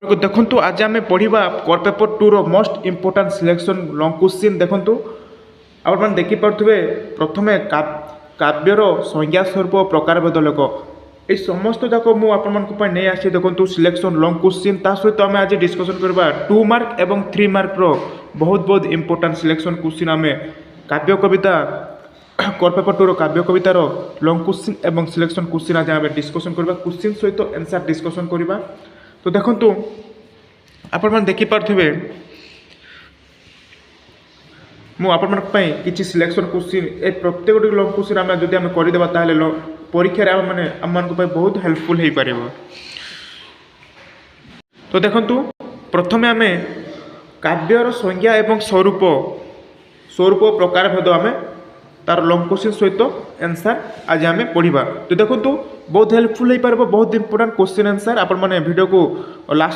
देखु आज आम पढ़ा कोर पेपर 2 रो most important selection long question देखु आप देखिपे प्रथमे काव्यर संज्ञा स्वरूप प्रकार बदलक ये समस्त जाक मुझे नहीं आसी देखो सिलेक्शन लॉन्ग क्वेश्चन ता सहित आम आज डिस्कसन करवा 2 मार्क एवं 3 मार्क रो बहुत बहुत इम्पोर्टाट सिलेक्शन क्वेश्चन आम काव्य कविता कोर पेपर 2 रो काव्य कवितार लॉन्ग क्वेश्चन एवं सिलेक्शन क्वेश्चन आज आम डिस्कसन करवा क्वेश्चन सहित आंसर डिस्कसन करवा। तो देखु आपण देखिपे मुझे किसी सिलेक्शन क्वेश्चन ए प्रत्येक लॉन्ग क्वेश्चन आम जब आम करदेबा ताले परीक्षा मैंने आम बहुत हेल्पफुल हो पार। तो देखु प्रथमे आम काव्यर संज्ञा एवं स्वरूप स्वरूप प्रकार भेद आम तार लॉन्ग क्वेश्चन सहित आंसर आज आम पढ़ा। तो देखो बहुत हेल्पफुल हो पार बहुत इंपोर्टेंट क्वेश्चन आंसर आपण मैंने वीडियो को लास्ट